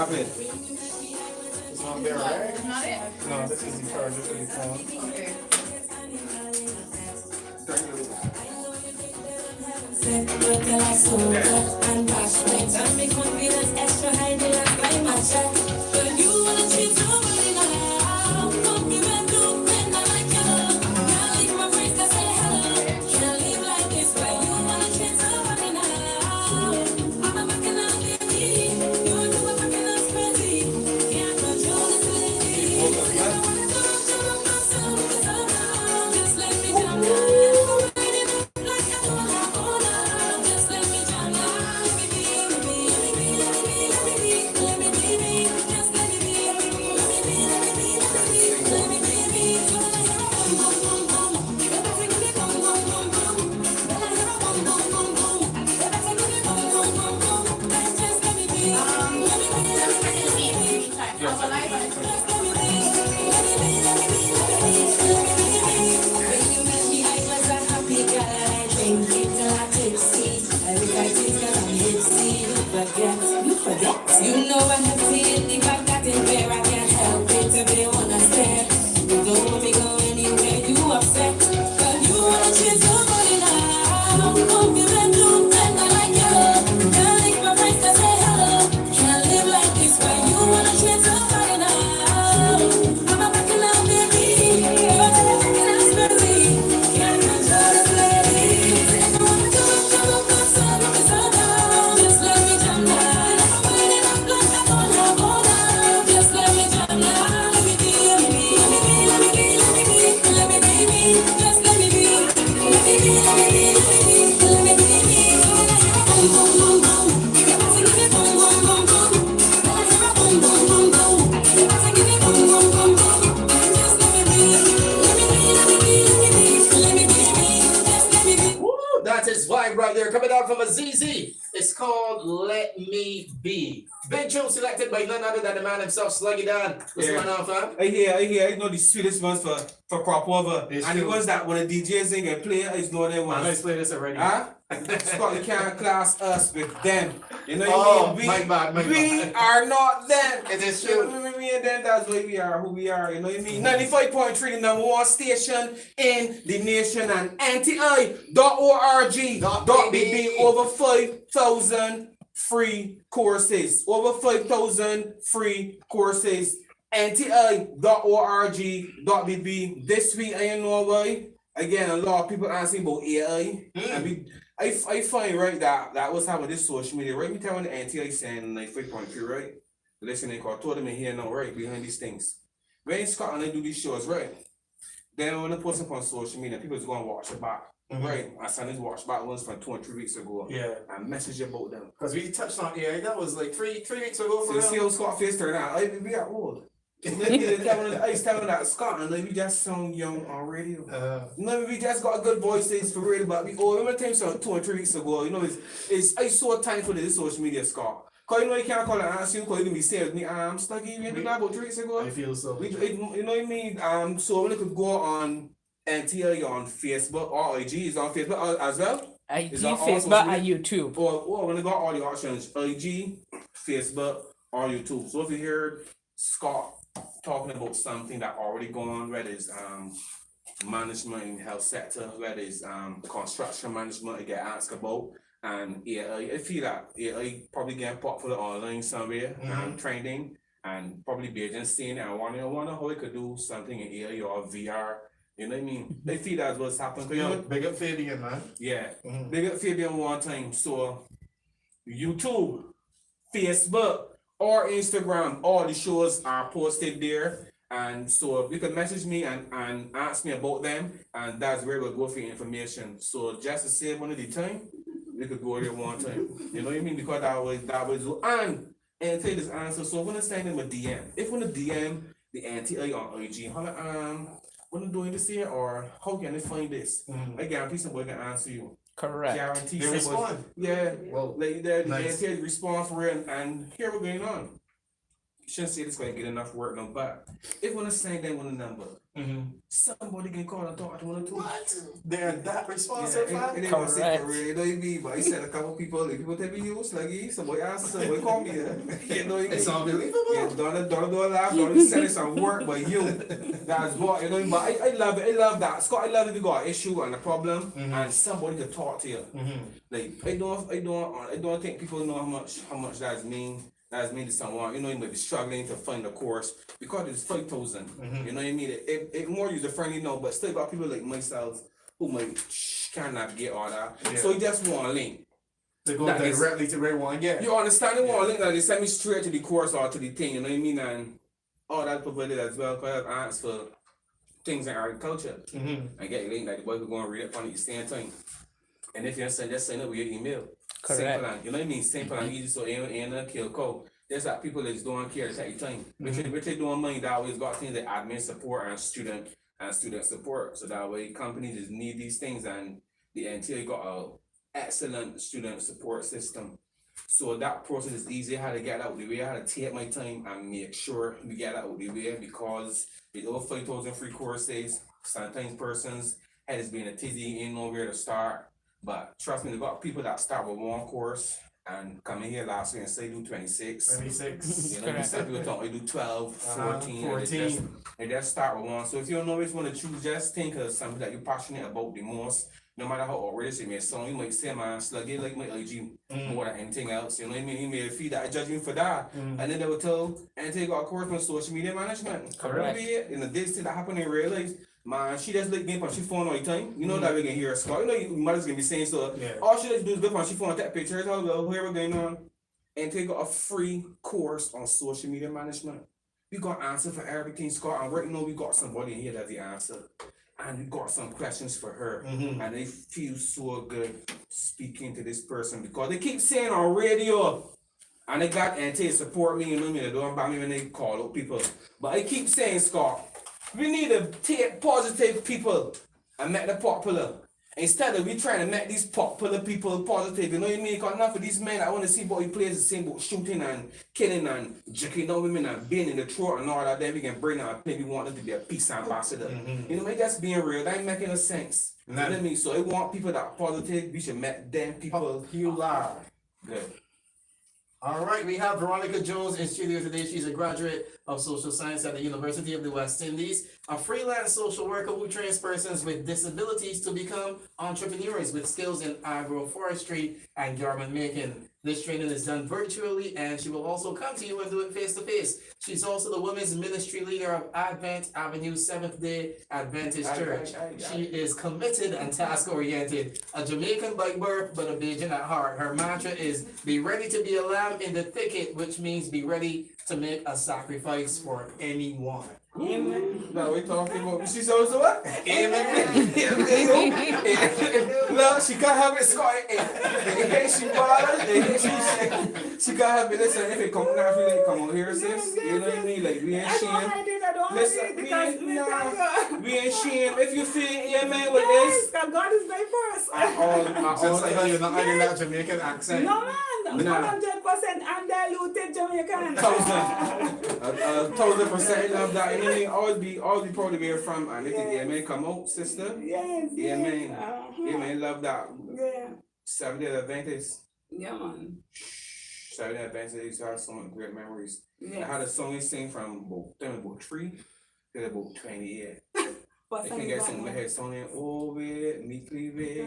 happened? It's not there, right? It's not it. No, this is the card. This is the phone. Okay. You know I have seen the back that in where I can't help it if they wanna stare. You don't want me go anywhere, you upset. But you wanna change somebody now. Don't give it to and I like you. Can't leave my friends to say hello. Can't live like this, but you wanna change somebody now. I'm a fucking out baby. But I'm a fucking out crazy. Can't control this lady. I wanna go, so down. Just let me jump down. That is vibe right there, coming out from a ZZ. It's called Let Me Be. Big tune selected by none other than the man himself, Sluggy Dan. What's going on, fam? I hear. I know the sweetest ones for crop over. It's and true. it was that when the DJs sing and play, I know them I ones. play this already. Huh? Scott, you can't class us with them. You know Oh, what I mean? my bad. We are not them. It is You know true. what I mean? And then that's why we are who we are. You know what I mean? 95.3, the number one station in the nation, and NTI.org.bb, over 5,000 free courses. Over 5,000 free courses. NTI.org.bb. This week, I know why. Again, a lot of people asking about AI. And I find right that was having this social media, right? We telling the NTI saying like 5.3, right? Listen, I told them in here now, right? Behind these things. When in Scotland, they do these shows, right? Then when they post them on social media, people's going to watch it back. Right? I saw these watch back ones from 2 and 3 weeks ago. Yeah. And message about them. Because we touched on AI. That was like three weeks ago So for you see real. how Scott face turned out. Like, we got old. I was telling that Scotland, like, we just sound young on radio. No, we just got good voices for radio, but we old. Remember time so 2 or 3 weeks ago, you know, it's so time for this social media, Scott. Cause you know you can't call and ask you, cause you can be saying with me, I'm stuck in you about 3 weeks ago. I feel so. You know what I mean? So when you could go on NTI on Facebook or IG is on Facebook as well. IG, Is that all Facebook, social and YouTube. Or when you got all the options, IG, Facebook, or YouTube. So if you hear Scott talking about something that already going on, whether it's management in health sector, whether it's construction management, I get asked about. And yeah, I feel that AI probably get popular online somewhere and trending, and probably be just seeing and wonder how we could do something in AI or VR. You know what I mean? I feel that's what's happening. Yo, big up Fabian, man. Yeah, big up Fabian one time. So YouTube, Facebook, or Instagram, all the shows are posted there. And so you can message me and ask me about them, and that's where we'll go for your information. So just to save one of the time, we could go there one time. You know what I mean? Because that was and take this answer. So when I send them a DM, if when I DM the NTI on IG, what I'm doing this here, or how can they find this? I guarantee somebody can answer you. Correct. Guarantee They somebody. respond. Yeah. Well, Like the nice. NTI respond for it, and here we're going on. shouldn't say this going to get enough work, no, but if when the same day with a number, somebody can call and talk to one or two. What? They're that Yeah, responsive, fam? and they want to say for Correct. real, you know what I mean? But he said a couple people, like people tell me you sluggy, somebody asked, somebody call me, you know what I mean? It's unbelievable. Yeah, don't do a laugh, don't send us some work, but you, that's what, you know what I mean? But I love it, I love that. Scott, I love if you got an issue and a problem, and somebody can talk to you. Like, I don't think people know how much that's mean to someone. You know, you might be struggling to find a course because it's 5,000. You know what I mean? It more user friendly, no, but still got people like myself who might cannot get all that. Yeah. So you just want a link. To go That is- directly to where you want to get. You understand? They want a link that they send me straight to the course or to the thing. You know what I mean? And all that provided as well. Because I asked for things in agriculture. And get a link that the boy could go and read it on the same time. And if you send, just send it with your email. Correct. Simple and, you know what I mean? Simple and easy, so ain't kill code. There's like people that don't care to take your time. Which they doing money that always got things like admin support and student support. So that way companies just need these things, and the NTI got a excellent student support system. So that process is easy how to get out of the way, how to take my time and make sure we get out of the way, because with over 5,000 free courses, sometimes persons head is being a tizzy, ain't nowhere to start. But trust me, they got people that start with one course and come in here last week and say do 26. 26. You know, you said people talk, they do 12, 14. 14. They just start with one. So if you don't always want to choose, just think of something that you're passionate about the most. No matter how outrageous it may sound, you might say, man, sluggy like my IG more than anything else. You know what I mean? You may feed that judgment for that. And then they will tell, and take got a course on social media management. Correct. In the this thing that happened in real life, man, she just like me on she phone all the time. You know that we can hear her score. You know your mother's gonna be saying so. Yeah. All she does is look on she phone, take pictures, how well, whatever going on. And take a free course on social media management. We got answer for everything, Scott. And right now we got somebody in here that's the answer. And we got some questions for her. And they feel so good speaking to this person because they keep saying on radio. And they got NT support me, you know what I mean? They don't buy me when they call out people. But I keep saying, Scott, we need to take positive people and make them popular. Instead of we trying to make these popular people positive, you know what I mean? Because enough of these men I want to see boy plays the same about shooting and killing and jerking down women and being in the throat and all that. Then we can bring them and maybe want them to be a peace ambassador. You know, that's being real. That ain't making no sense. You know what I mean? So I want people that are positive. We should make them people. You lie. Good. All right, we have Veronica Jones in studio today. She's a graduate of social science at the University of the West Indies, a freelance social worker who trains persons with disabilities to become entrepreneurs with skills in agroforestry and garment making. This training is done virtually, and she will also come to you and do it face to face. She's also the women's ministry leader of Advent Avenue Seventh-day Adventist Church. She is committed and task-oriented, a Jamaican by birth, but a Bajan at heart. Her mantra is, be ready to be a lamb in the thicket, which means be ready to make a sacrifice for anyone. Amen. Now we talking about she so what? Amen. No, she can't have it, Scott. She bothers. She can't have it. Listen, if it come naturally, come on here, sis. You know what I mean? Like we ain't ashamed. Listen, we ain't ashamed. If you feel amen with this, God is my first. Just like how you're not having that Jamaican accent. No man, 100% undiluted Jamaican. 1,000% love that. You know what I mean? Always be proud to be here from. And if the amen come out, sister. Yes. Amen. Amen. Love that. Yeah. 7-day Adventist. Yeah, man. 7-day Adventist. Used to have so many great memories. I Yeah. had a song we sing from about 3 to about 20 years. What's I can get some head song in. Oh, meekly wait,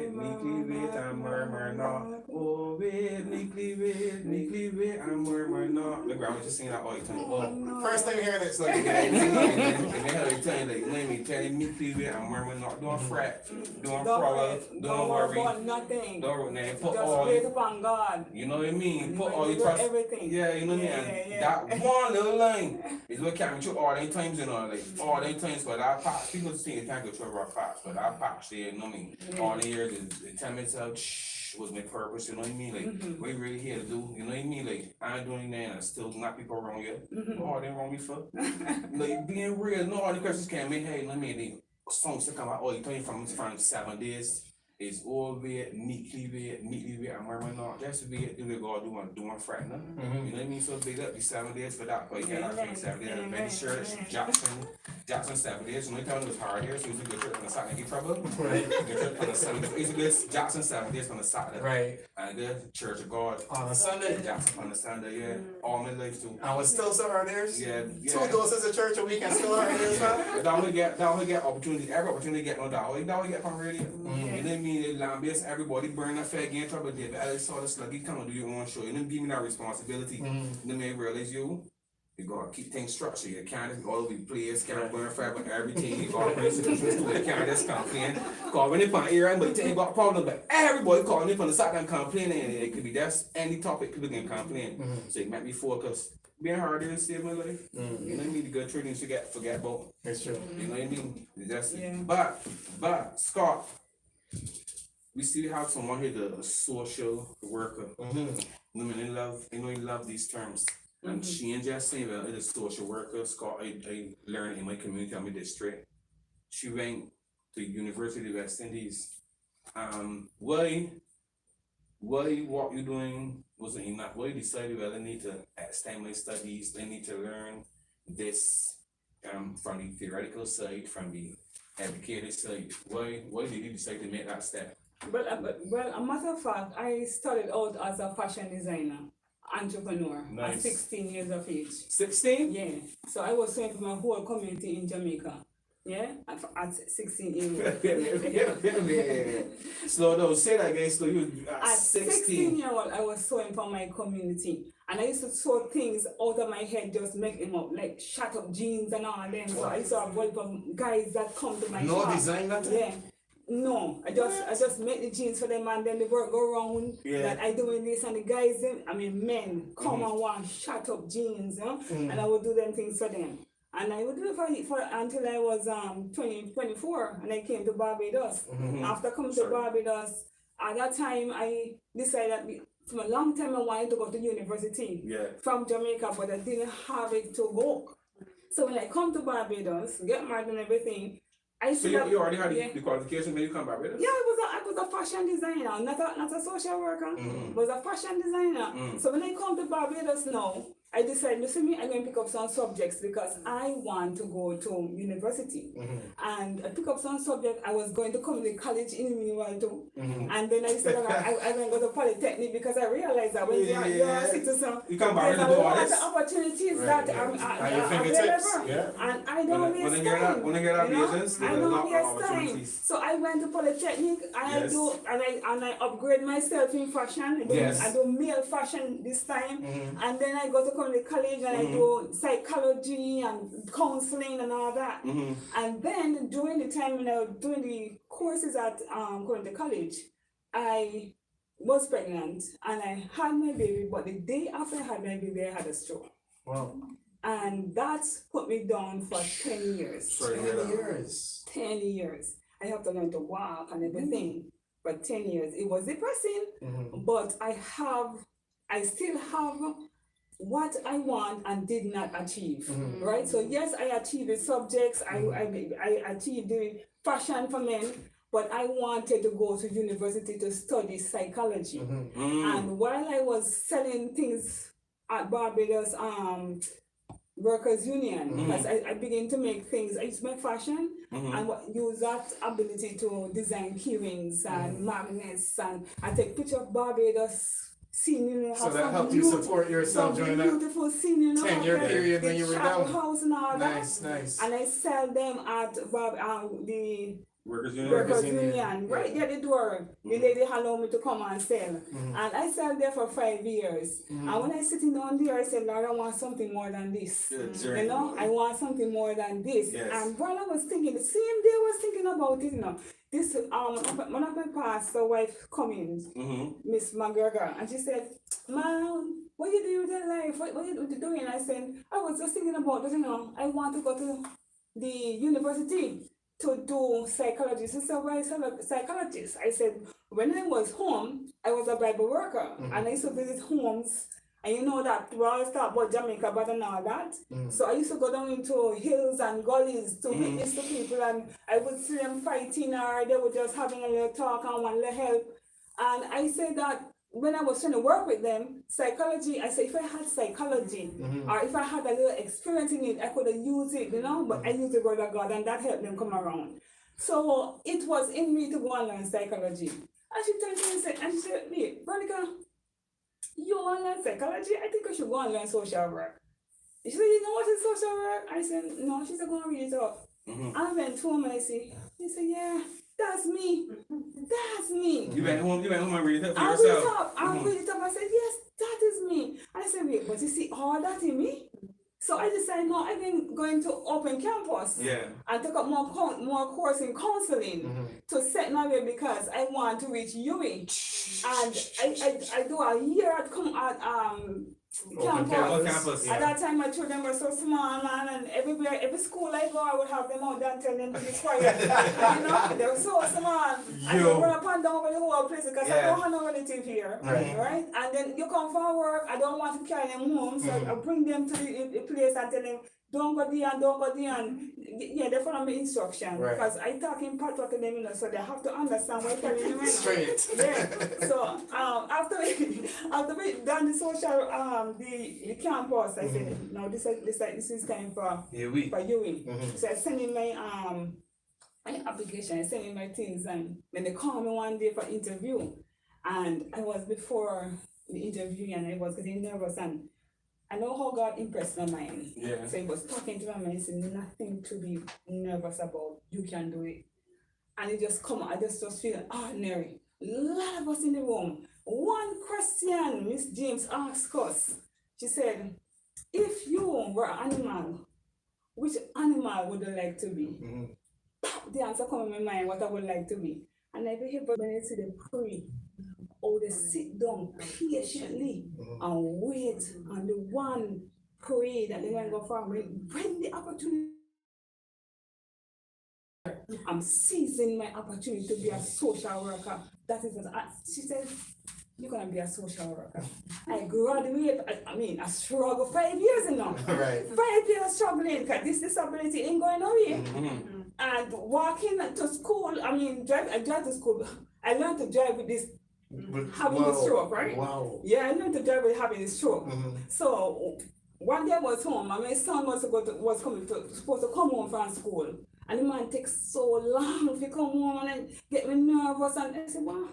I'm murmur not. Oh, meekly wait, I'm murmur not. Look, I was just singing that all the time. Oh. First time hearing it's like, And then how they tell you, like, let me tell you, meekly wait, I'm murmur not. Don't fret, don't frolic, don't worry. about nothing. Don't put Just all wait upon God. you know what I mean? Put When all you your do trust. everything. Yeah, you know what I mean? Yeah, And yeah. that one little line is what carry me through all them times, you know, like all them times. But our past, people just think they can't go through our past, but our past, they, you know what I mean? All the years, they tell me myself, was my purpose, you know what I mean? Like, what you really here to do, you know what I mean? Like, I ain't doing anything and still not people wrong yet. Oh, they wrong me for. Like, being real, no, all the questions can't make, hey, let me, the songs to come out all the time from 7 days. It's all weird, neatly weird, and we're not just weird, do we go doing frightening. You know what I mean? So big up the 7 days for that, but you get that thing 7 days. Many shirts, Jackson 7 days. You know, it was hard here, so you used to get church on the Saturday, get trouble. Right. Get church on the Sunday. So you used to get Jackson 7 days on the Saturday. Right. And the Church of God. On a Sunday. Jackson on the Sunday, yeah. All my life too. I was still so hard there. Yeah. 2 doses of church a week and still hard there, man. That we get opportunity, every opportunity get on that. That we get from radio. You know what I mean? Land-based, everybody burn a fair game trouble there. But I saw the sluggy come and do your own show. You don't give me that responsibility. Then I realize you gotta keep things structured. You can't just all over the place, can't burn fire but everything. You gotta bring solutions to it. You can't just complain. Call when they find here, but you think you got a problem, but everybody calling me from the side and complaining, and it could be that's any topic people can complain. So it might be focused. Being harder to save my life. You know what I mean? The good things you forget about. That's true. You know what I mean? That's but Scott, we still have someone here, the social worker. I know you love these terms. And she ain't just saying, well, it's a social worker, Scott, I learned in my community, in my district. She went to University of West Indies. Why what you doing wasn't enough? Why you decided, well, I need to extend my studies, I need to learn this from the theoretical side, from the educated side. Why did you decide to make that step? Well, a matter of fact, I started out as a fashion designer, entrepreneur at 16 years of age. 16? Yeah. So I was serving my whole community in Jamaica. Yeah, at 16 years. Slow down, say that again. So you at 16 years old, I was sewing for my community. And I used to sew things out of my head, just make them up, like shut up jeans and all them. So I used to have welcome guys that come to my shop. No design that? Yeah. No, I just make the jeans for them and then the work go around that I doing this and the guys, men come and want shut up jeans, you know? And I would do them things for them. And I would do it for until I was 24 and I came to Barbados. After coming to Barbados, at that time I decided that for a long time I wanted to go to university from Jamaica, but I didn't have it to go. So when I come to Barbados, get married and everything, so you already had the qualification when you come back with us? Yeah, I was a fashion designer, not a social worker. I was a fashion designer. So when I come to Barbados now, I decided, listen, I'm going to pick up some subjects because I want to go to university. And I pick up some subjects. I was going to community college in Minimal too. And then I decided I going to go to Polytechnic because I realized that when you're a citizen, you can there's a lot of opportunities that are available. And I don't waste time. When I get our business, I don't waste time. So I went to Polytechnic and I upgrade myself in fashion. I do male fashion this time. And then I go to community college and I do psychology and counseling and all that. And then during the time when I was doing the courses at community college, I was pregnant and I had my baby, but the day after I had my baby, I had a stroke. Wow. And that put me down for 10 years. 10 years. I have to learn to walk and everything for 10 years. It was depressing, but I still have what I want and did not achieve, right? So yes, I achieved the subjects, I achieved the fashion for men, but I wanted to go to university to study psychology. And while I was selling things at Barbados Workers Union, as I began to make things, I used my fashion and use that ability to design keyrings and magnets, and I take picture of Barbados scene, so that helped you support yourself during that beautiful scene, 10-year period when you were down. House and all nice. And I sell them at the Workers Union, right there the door. The lady allowed me to come and sell. And I sell there for 5 years. And when I sitting down there, I said, Lord, I want something more than this. You know, I want something more than this. And while I was thinking, the same day I was thinking about it, you know, this one of my pastor wife come in, Miss McGregor, and she said, "Man, what you do with your life? What you doing?" I said, "I was just thinking about this, you know, I want to go to the university to do psychology." She said, "Why psychologist?" I said, "When I was home, I was a Bible worker, and I used to visit homes. And you know that we always talk about Jamaica, but and all that. So I used to go down into hills and gullies to witness to people, and I would see them fighting, or they were just having a little talk and want a little help. And I said that when I was trying to work with them, psychology, I said if I had psychology or if I had a little experience in it, I could have used it, you know, but I used the word of God and that helped them come around. So it was in me to go and learn psychology. And she turned to me and said, wait, Veronica, you want to learn psychology? I think I should go and learn social work. She said, you know what is social work? I said, no. She said, go and read it up. I went home and I said, yeah, that's me. That's me. You went home and read it up for I yourself. I read it up. I said, yes, that is me. And I said, wait, but you see all that in me? So I decided, no, I've been going to open campus and take up more course in counseling to set my way because I want to reach UWI. And I do a year at campus. At that time, my children were so small, man, and every school I go, I would have them out there and tell them to be quiet. You know, they were so small. And they run up and down over the whole place because I don't have no relative here, right? And then you come for work, I don't want to carry them home, so I bring them to the place and tell them, don't go there and don't go there. And yeah, they follow me instruction because I talk in patois to them, you know, so they have to understand what I'm telling them. Straight. Yeah. So after we done the social the campus, I said, no, this is time for UWI. So I sent in my application, I sent in my things, and then they called me one day for interview, and I was before the interview and I was getting nervous, and I know how God impressed my mind. Yeah. So he was talking to my mind and said, nothing to be nervous about. You can do it. And it just come, I just feel ordinary. A lot of us in the room. One question Miss James asked us. She said, if you were an animal, which animal would you like to be? The answer come in my mind, what I would like to be. And I behave when I see the prey. Or they sit down patiently and wait on the one prey that they're going to go for. When the opportunity, I'm seizing my opportunity to be a social worker. That is what she said, you're going to be a social worker. I graduated, I struggled 5 years now. 5 years struggling because this disability ain't going nowhere. And walking to school, I drive to school. I learned to drive with this having the stroke, right? Wow. Yeah, I learned to drive with having the stroke. So one day I was home and my son was supposed to come home from school. And the man takes so long to come home and get me nervous, and I said, well,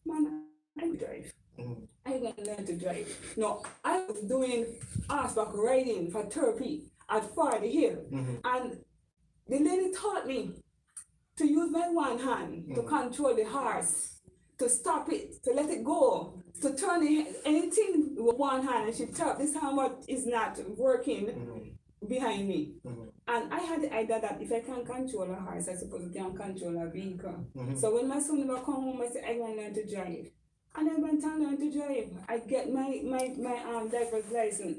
man, I drive. I'm gonna learn to drive. No, I was doing horseback riding for therapy at Fardy Hill. And the lady taught me to use my one hand to control the horse, to stop it, to let it go, to turn anything with one hand, and she taught this hand what is not working behind me. And I had the idea that if I can control a horse, I suppose I can control a vehicle. So when my son would come home, I said, I want to learn to drive. And I went and learned to drive. I get my driver's license,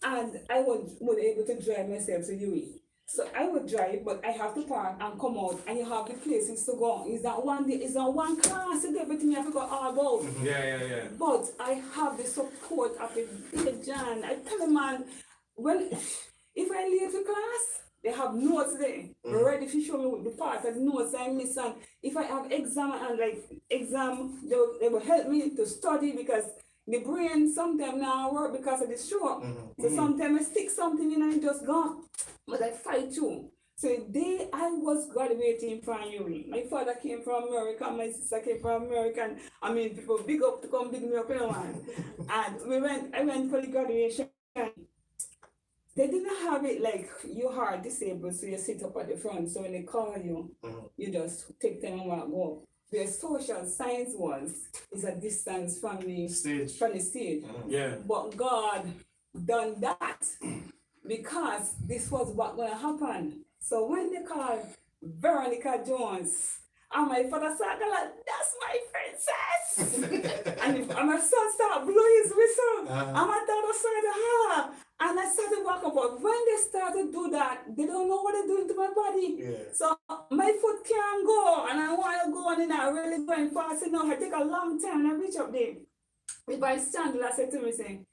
and I was able to drive myself to UWI. So I would drive, but I have to park and come out, and you have the places to go. It's not one day, it's not one class, it's everything you have to go all about. Yeah. But I have the support of the John. I tell the man, if I leave the class, they have notes there, ready to show me the part of the notes I miss. And if I have exam, they will help me to study because the brain sometimes now work because of the stroke. So sometimes I stick something in and it just gone. But I fight too. So the day I was graduating from UWI, my father came from America, my sister came from America, and people big up to come big me up, you know, and I went for the graduation. They didn't have it like you are disabled, so you sit up at the front, so when they call you, you just take them and walk. The social science is a distance from the stage. Yeah. But God done that because this was what gonna happen. So when they called Veronica Jones, and my father started like, that's my princess. and my son started blowing his whistle. And my daughter started holler. And I started walking, but when they started to do that, they don't know what they're doing to my body. So my foot can't go, and I want to go, and then I really going fast enough. I take a long time, and I reach up there. The bystander said to me, saying,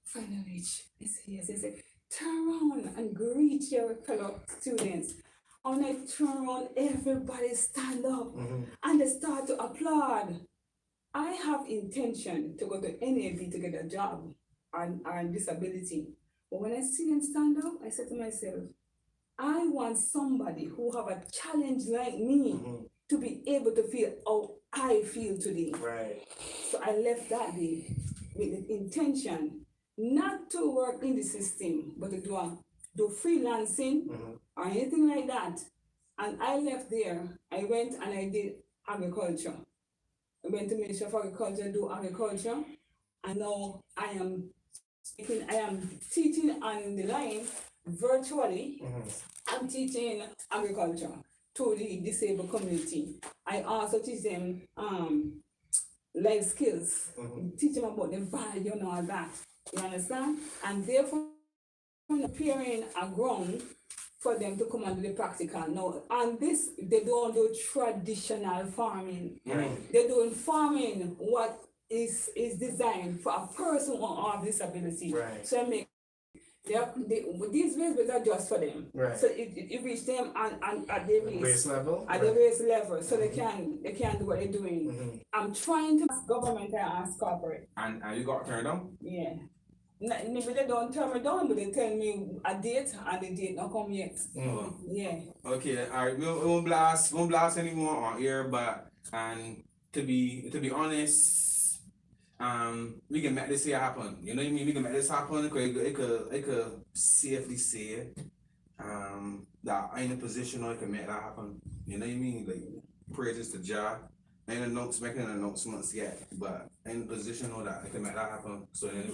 finally reach. I say yes. I say, turn around and greet your fellow students. And when I turn around, everybody stand up and they start to applaud. I have intention to go to NAB to get a job on disability. But when I see them stand up, I said to myself, I want somebody who have a challenge like me to be able to feel how I feel today. Right. So I left that day with the intention not to work in the system, but to do freelancing or anything like that. And I left there. I went and I did agriculture. I went to Ministry of Agriculture, do agriculture, and now I am teaching on the line virtually. I'm teaching agriculture to the disabled community. I also teach them life skills, teach them about the value and all that. You understand? And therefore, I'm preparing a ground for them to come and do the practical. Now, and this, they don't do traditional farming. They're doing farming what is designed for a person who has disability. Right. So I make these race are just for them. Right. So it reach them and at the Race level? At the race level, so they can do what they're doing. I'm trying to ask government and ask corporate. And you got turned down? Yeah. Maybe they don't turn me down, but they tell me a date and the date not come yet. Yeah. Okay, alright, we won't blast anyone on here, but to be honest, we can make this here happen. You know what I mean? We can make this happen because it could safely say that I in a position where I can make that happen. You know what I mean? Like praises to Jah. I ain't making announcements yet, but I'm in a position where that I can make that happen. So then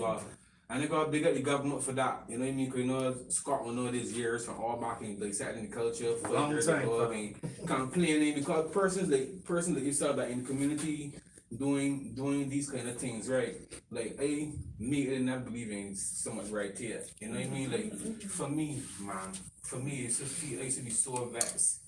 I got to big up the government for that. You know what I mean? Because you know Scotland all these years from all back in like Saturday culture for Long years time, ago, I mean, complaining because persons like yourself that in the community doing these kind of things, right? Like I never believe in so much right here. You know what I mean? Like for me, I used to be so vexed,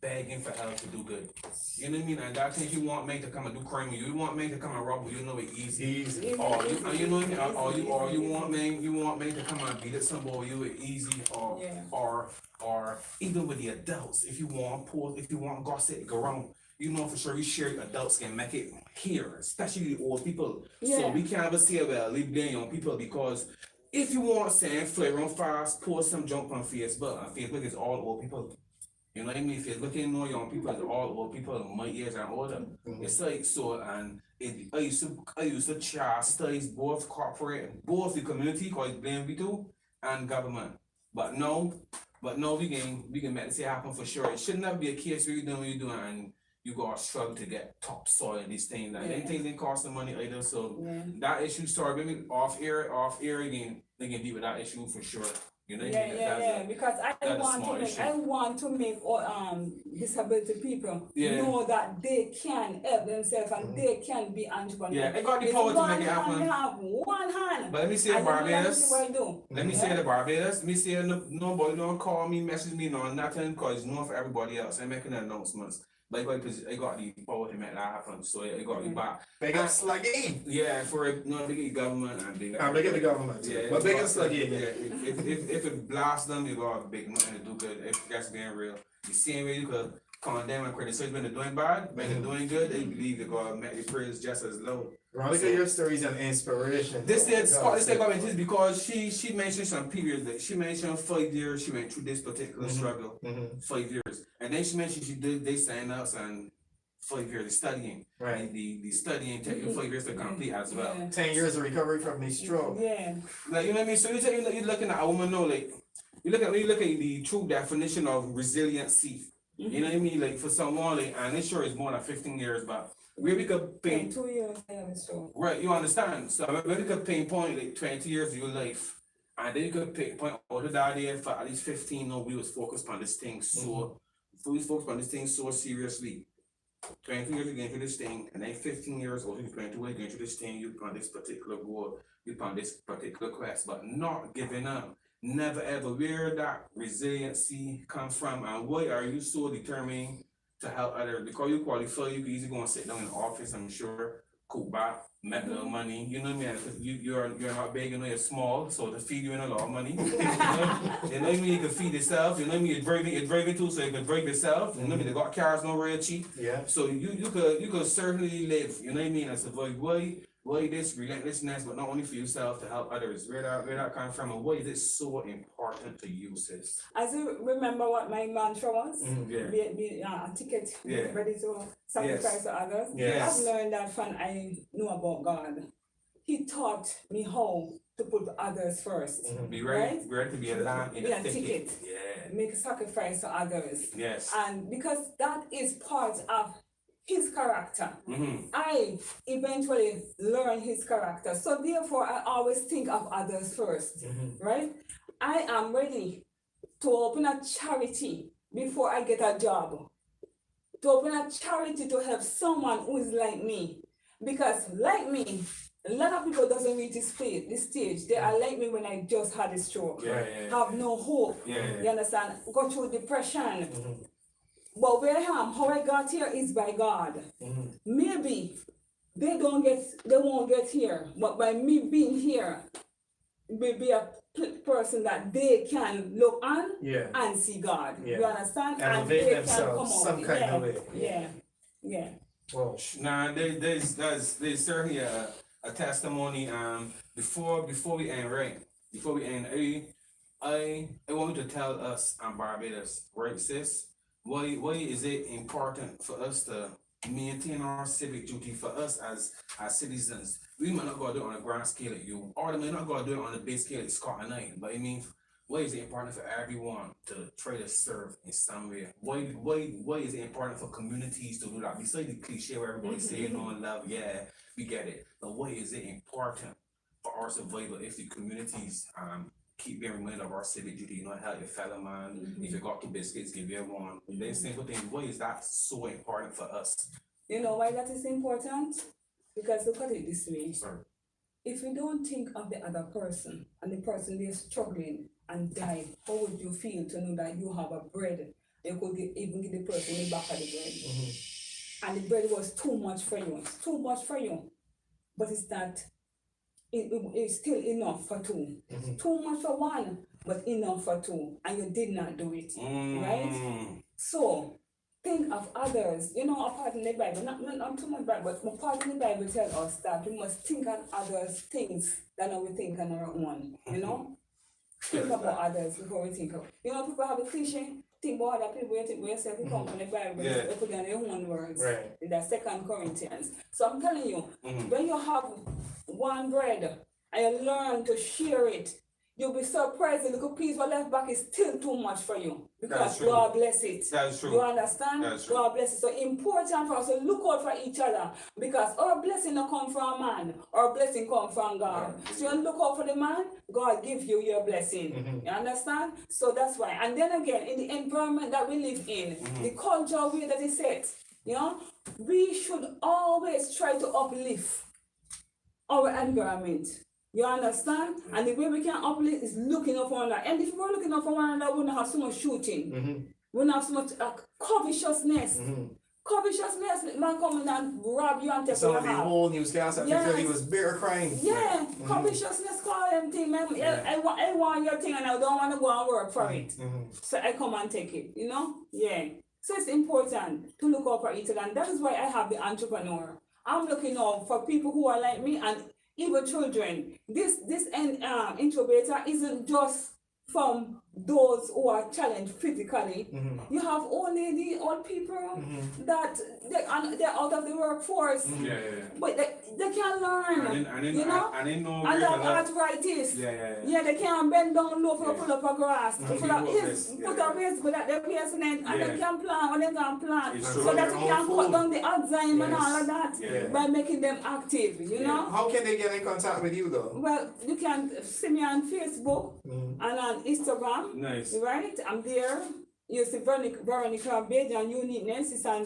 begging for help to do good. You know what I mean? And that thing you want me to come and do crime, you want me to come and rob, you know it easy. Or you know what I mean? Or you want me to come and beat at somebody, you it easy. Or even with the adults, if you want gossip, go around. You know for sure, you share adults can make it here, especially the old people. So we can't ever say, well, leave them young people because if you want saying flare on fast, post some junk on Facebook, and Facebook is all old people. You know what I mean? Facebook ain't no young people, it's all old people, my years and older. It's like so, and I used to chastise both the community, cause it's blame we do, and government. But no, we can make this happen for sure. It should not be a case where you doing what you're doing and you gotta struggle to get topsoil and these things. Like anything didn't cost some money either. So that issue started maybe off air again. They can deal with that issue for sure. You know, because I want to make all disability people know that they can help themselves and they can be entrepreneurs. Yeah, they got the power to make it happen. They have one hand. But let me say Barbados. Let me say the Barbados. Let me say nobody don't call me, message me, no nothing, because it's known for everybody else. I'm making announcements. But I got the power to make that happen, so I got the back. Big up Sluggy. Yeah, for big up government and big up. Big up the government. Yeah, but big up Sluggy. Yeah, if it blasts them, you got big money to do good. If that's being real, the same way you could condemn and criticize when they're doing bad, when they're doing good, they believe they got make the praise just as low. Veronica, your stories and inspiration. This government is because she mentioned some periods that she mentioned 5 years she went through this particular struggle. 5 years. And then she mentioned she did they sign ups and 5 years of studying. Right. And the studying taking 5 years to complete as well. 10 years of recovery from the stroke. Yeah. Like you know what I mean? So you're looking at a woman know like when you look at the true definition of resiliency. You know what I mean? Like for someone like and it sure is more than 15 years, but where we could paint 2 years, so. Right, you understand? So maybe we could pinpoint like 20 years of your life, and then you could pinpoint all the idea for at least 15. No, we was focused on this thing so seriously. 20 years again through this thing, and then 15 years old, you 22 again through this thing. You on this particular goal, you on this particular quest, but not giving up. Never ever. Where that resiliency comes from, and why are you so determined to help others? Because you qualify, you can easily go and sit down in the office, I'm sure, cook back, make little money. You know what I mean? 'Cause you're not big, you know, you're small, so to feed you in a lot of money. You know what I mean? You can feed yourself. You know what I mean? You're driving too, so you can drive yourself. You know what I mean? They got cars no real cheap. Yeah. So you could certainly live. You know what I mean? As a why this relentlessness, but not only for yourself to help others. Where that come from, and why is it so important to you, sis? As you remember what my mantra was? Yeah. Be a ticket, be Yeah. ready to sacrifice to others. Yes. I've learned that from I know about God. He taught me how to put others first. Be ready to be a lamb in Be a a thicket. ticket. Yeah. Make a sacrifice to others. Yes. And because that is part of his character, Mm-hmm. I eventually learn his character. So therefore, I always think of others first, right? I am ready to open a charity before I get a job. To open a charity to help someone who is like me. Because like me, a lot of people doesn't reach this stage. They are like me when I just had a stroke. Have no hope. You understand? Go through depression. But where I am, how I got here is by God. Maybe they won't get here, but by me being here, will be a person that they can look on and see God. You understand? Elevate they can themselves come out. some kind of way. Yeah. Well, Nah, there's certainly a testimony. Before we end, right? Before we end, I want you to tell us on Barbados, right, sis? Why is it important for us to maintain our civic duty for us as citizens? We might not go do it on a grand scale at you, or they might not go do it on a big scale at Scott and I. But I mean, why is it important for everyone to try to serve in some way? Why is it important for communities to do that? Besides the cliche where everybody say, you know, love, yeah, we get it. But why is it important for our survival if the communities keep being reminded of our civic duty, you know, help your fellow man. If you got 2 biscuits, give you one. Then simple thing, why is that so important for us? You know why that is important? Because look at it this way. Sorry. If you don't think of the other person and the person they're struggling and died, how would you feel to know that you have a bread? You could even give the person the back of the bread. And the bread was too much for you. It's too much for you. But it's not. It's still enough for 2. Too much for 1, but enough for 2. And you did not do it. Right? So think of others. You know, a part in the Bible, not too much Bible, but a part in the Bible tells us that we must think on others' things than how we think on our own. You know? Think about others before we think of. You know, people have a cliche. Think about other people, you think about yourself, you come from the Bible, you put down your own words. Right. In the 2 Corinthians. So I'm telling you, when you have 1 bread and you learn to share it, you'll be surprised the little piece of left back is still too much for you. Because God bless it. That's true. You understand? That's true. God bless it. So important for us to look out for each other. Because our blessing don't come from man. Our blessing come from God. So you look out for the man, God give you your blessing. You understand? So that's why. And then again, in the environment that we live in, the culture way that is set, you know, we should always try to uplift our environment. You understand? And the way we can uplift is looking up for one another. And if we were looking up for one another, we wouldn't have so much shooting. We wouldn't have so much covetousness. Covetousness, man coming and rob you and take some your of the house. whole newscasts that Yes. he was beer crying. Yeah, covetousness call them thing, man. I want your thing and I don't want to go and work for it. So I come and take it, you know? Yeah. So it's important to look out for each other. And that is why I have the entrepreneur. I'm looking out for people who are like me and even children. This incubator isn't just from those who are challenged physically. You have only the old people that they're out of the workforce, but they can learn. You know, and they have arthritis. They can bend down low for pull up a grass, put a raise with their basement, and they can plant what they can plant, so that you can cut down the Alzheimer and all of that by making them active. You know. How can they get in contact with you though? Well, you can see me on Facebook and on Instagram. Nice. Right? I'm there. You see Veronica Jones Uniqueness is on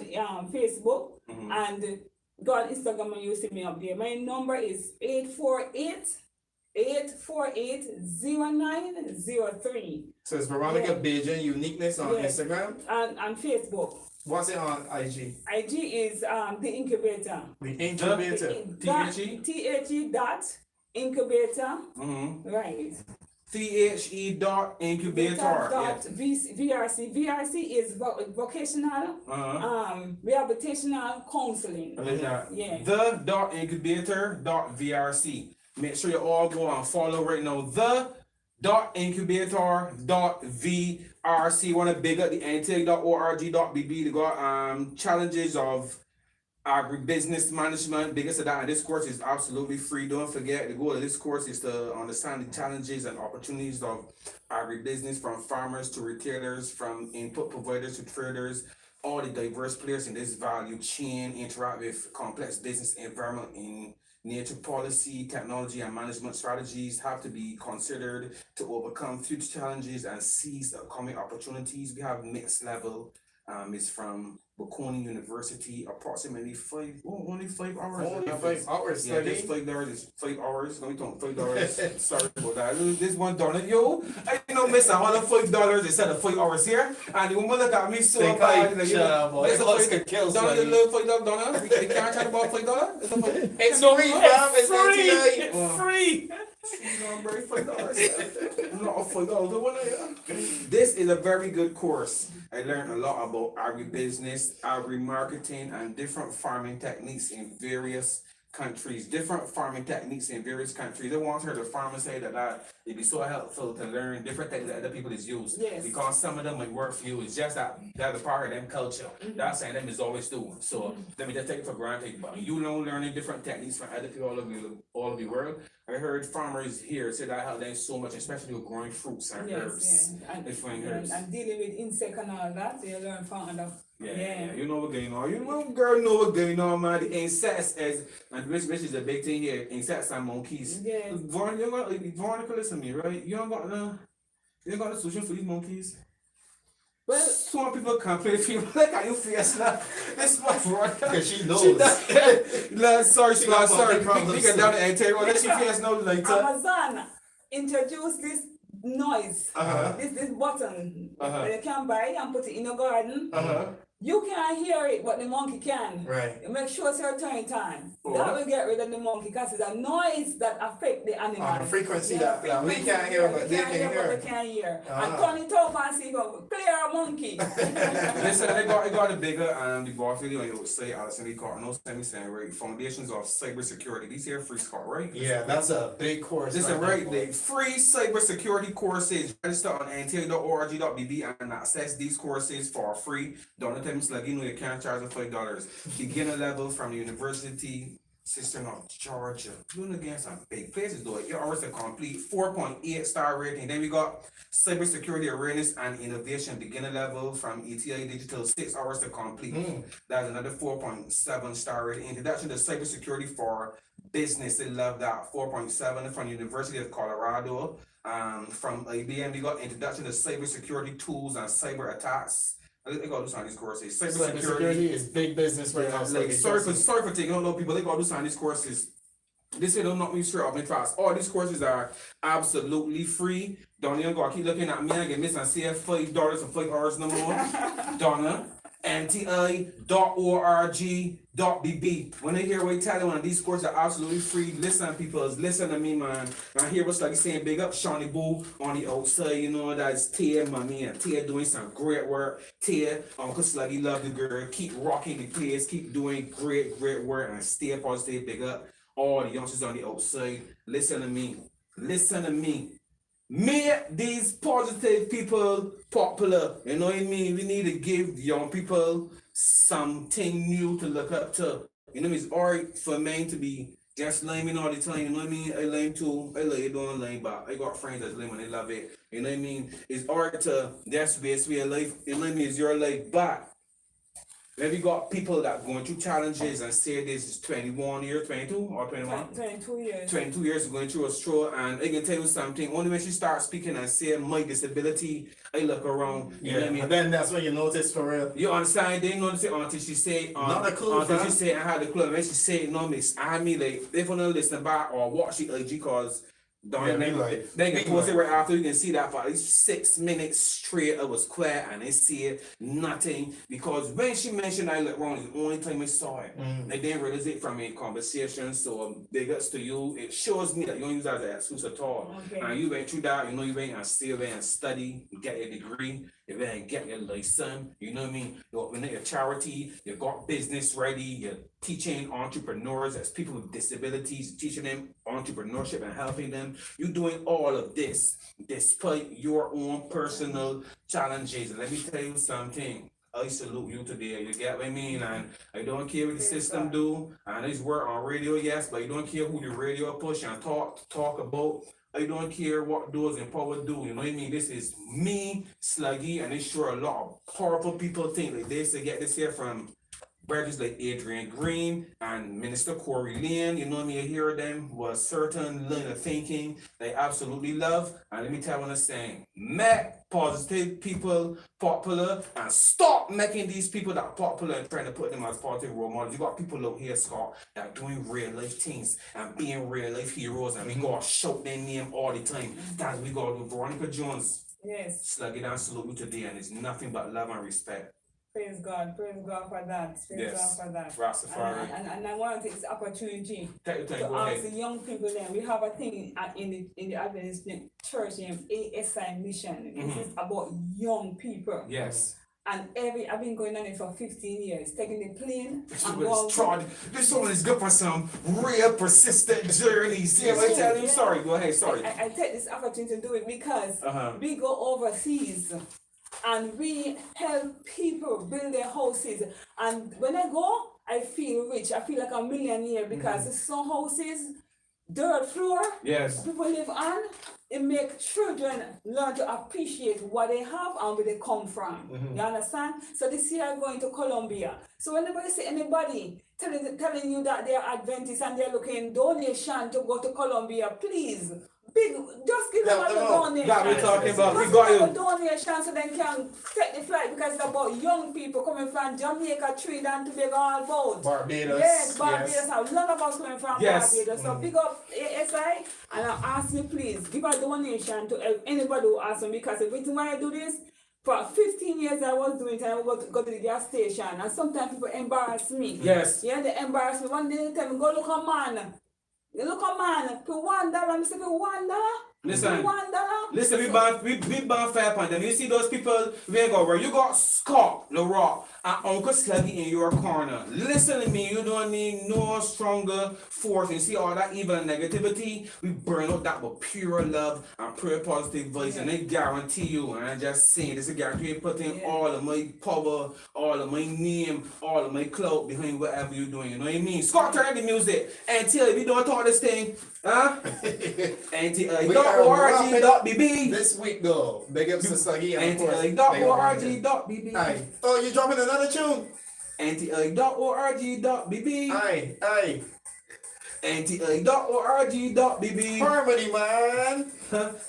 Facebook. And go on Instagram and you see me up there. My number is 848-0903. So it's Veronica Jones Uniqueness on Yes. Instagram? And Facebook. What's it on IG? IG is the incubator. The incubator. THE dot incubator. Mm-hmm. Right. THE.incubator. Dot VRC. VRC is vocational rehabilitational counseling. Yeah. The.incubator.vrc. Make sure you all go and follow right now. The.incubator.vrc. Want to big up the NTI.org.bb. They got challenges of agribusiness management. Biggest of that, and this course is absolutely free. Don't forget, the goal of this course is to understand the challenges and opportunities of agribusiness, from farmers to retailers, from input providers to traders. All the diverse players in this value chain interact with complex business environment in nature. Policy, technology, and management strategies have to be considered to overcome future challenges and seize upcoming opportunities. We have mixed level. It's from Bocconi University, approximately only 5 hours. Only 5 hours. Yeah, this $5 is 5 hours. Let me talk $5. Sorry about that. This $1, yo, I miss $105 instead of 5 hours here. And the woman look at me so bad. Like, it's a kill. $5. You live $5. We can't chat about $5. It's free, fam. It's free. NTI. It's free. Not $5. This is a very good course. I learned a lot about agribusiness, agri-marketing, and different farming techniques in various countries. I once heard a farmer say that it'd be so helpful to learn different things that other people is used. Yes. Because some of them might work for you. It's just that that's a part of them culture. That's something them is always doing. So let me just take it for granted. But you know, learning different techniques from other people all over the world. I heard farmers here say that helped them so much, especially with growing fruits and herbs. And dealing with insect and all that, they learn from other. Yeah, you know what's going on. You know, girl, know what's going on, man. The insects and which is a big thing here. Insects and monkeys. Yeah. Veronica, listen to me, right? You ain't got the solution for these monkeys. Well, some people can't play people. Look at your face now. This is my Veronica. Because she knows. Sorry. We get down the end. Well, let your face know later. Amazon introduced this noise. This button that you can buy and put it in your garden. You can't hear it, but the monkey can. Right. You make sure it's your turn time. That will get rid of the monkey because it's a noise that affects the animal. The frequency that we can't hear, but they can hear. They can't hear. And turn it off and see, clear a monkey. Listen, they got a bigger the boss video and it would say Alison Lee Cardinal saying right, foundations of cybersecurity. These here free Scott, right? Yeah, that's a big course. This is right. The free cybersecurity courses. Register on NTI.org.bb and access these courses for free. Don't like, you can't charge them $5. Beginner level from the University System of Georgia. Doing against some big places though. 8 hours to complete, 4.8 star rating. Then we got cybersecurity awareness and innovation beginner level from ETI Digital, 6 hours to complete. That's another 4.7 star rating. Introduction to cybersecurity for business. They love that. 4.7 from University of Colorado. From IBM, we got introduction to cybersecurity tools and cyber attacks. They gotta do some of these courses. Cybersecurity is big business right now. Like, sorry for taking a lot of people. They gotta do some of these courses. This here don't knock me straight off my tracks. All these courses are absolutely free. Don't even gotta keep looking at me and get and say $5 for 5 hours no more. Donna. NTI.org.bb. When they hear what I tell you, these courses are absolutely free. Listen, people, listen to me, man. I hear what's like saying big up Shawnee Boo on the outside, you know, that's Tia, mommy, and Tia doing some great work. Tia, Uncle Sluggy, love the girl. Keep rocking the place, keep doing great work, and stay positive. Big up all the youngsters on the outside. Listen to me. Make these positive people popular. You know what I mean? We need to give the young people something new to look up to. You know, it's alright for men to be just laming all the time. You know what I mean? I lame too. I love it doing lame, but I got friends that's lame and they love it. You know what I mean? It's alright to just be a life. You know what I mean? It's your life, but when we got people that going through challenges and say this is 21 years, 22 or 21? 22 years. 22 years going through a struggle, and I can tell you something, only when she starts speaking and saying my disability, I look around, you know what I mean? And then that's when you notice for real. You understand? They notice it until she say, not a clue, until she say I had the clue. When she say, no miss, I had me like, if I don't listen back or watch the IG, cause Don't me life. they can Me post it life. right after. You can see that for at least 6 minutes straight. It was quiet and they see it, nothing. Because when she mentioned I look wrong, it's the only time I saw it. They didn't realize it from a conversation. So big ups to you. It shows me that you don't use that as an excuse at all. Okay. And you went through that, you went and still went and study, you get your degree, you went and get your license, you know what I mean? You open your charity, you got business ready, you're teaching entrepreneurs as people with disabilities, teaching them entrepreneurship and helping them. You're doing all of this despite your own personal challenges. And let me tell you something. I salute you today, you get what I mean? And I don't care what the system do. And it's work on radio, yes, but you don't care who the radio push and talk about. I don't care what doors and power do, you know what I mean? This is me, Sluggy, and it's sure a lot of powerful people think like this. They get this here from brothers like Adrian Green and Minister Corey Lane, you know what I mean? I hear them was certain line of thinking they absolutely love. And let me tell you what I'm saying. Make positive people popular and stop making these people that are popular and trying to put them as positive role models. You got people out here, Scott, that are doing real life things and being real life heroes, and we gotta shout their name all the time. That's what we gotta do. Veronica Jones, Yes. Sluggy and salute you today, and it's nothing but love and respect. Praise God for that. Praise Yes. God for that. Rastafari. And I want to take this opportunity Take your time, to go ask ahead. the young people then. We have a thing in the Adventist church named ASI Mission. This is about young people. Yes. And I've been going on it for 15 years, taking the plane and This one is good for some real persistent journeys. Yeah, I tell you, Yeah. sorry, go ahead, sorry. I take this opportunity to do it because we go overseas and we help people build their houses. And when I go, I feel rich. I feel like a millionaire because some houses, dirt floor, Yes. people live on. It makes children learn to appreciate what they have and where they come from. You understand? So this year I'm going to Colombia. So whenever you see anybody telling you that they're Adventists and they're looking donation to go to Colombia, please, just give them a donation. That we talking about. We Just got give them a you. donation so they can take the flight because it's about young people coming from Jamaica, Trinidad, and Tobago, all about. Barbados. Yes, Barbados. A lot of us coming from Yes. Barbados. So big up ASI and I ask you please give a donation to help anybody who asks me because the reason why I do this, for 15 years I was doing it and I would go to the gas station and sometimes people embarrass me. Yes. Yeah, they embarrass me. One day they tell me, go look a man. You look a man, for $1, I say for $1. Listen. For $1. Listen, we ban fair point them. You see those people, we ain't go where you got Scott, LaRock, and Uncle Sluggy in your corner. Listen to me, you don't need no stronger force. You see all that evil and negativity, we burn out that with pure love and pure positive voice. And they guarantee you, and I'm just saying, this is a guarantee, putting all of my power, all of my name, all of my clout behind whatever you're doing. You know what I mean? Scott, turn the music until we don't talk this thing. Huh? NTI.org.bb. This week though, big ups to Sluggy and of course. NTI.org.bb. Aye. Oh, you dropping another tune? NTI.org.bb. Aye. NTI.org.bb. Harmony, man.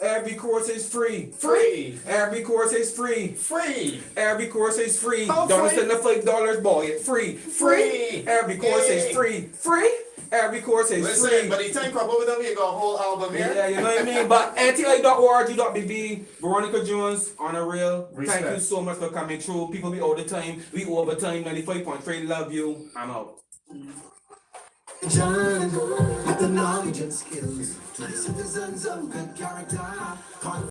Every course is free. Free. Every course is free. Free. Every course is free. How Don't free? send the fake dollars, boy. It's free. Free. Every course is Yay. free. Free. Every course is Listen, free. but the time crop over there, we got a whole album here. Yeah, you know what I mean? But NTI.org.bb, Veronica Jones, on a real. Respect. Thank you so much for coming through. People be all the time. We overtime 95.3. Love you. I'm out. John, with the knowledge and skills to the citizens of good character.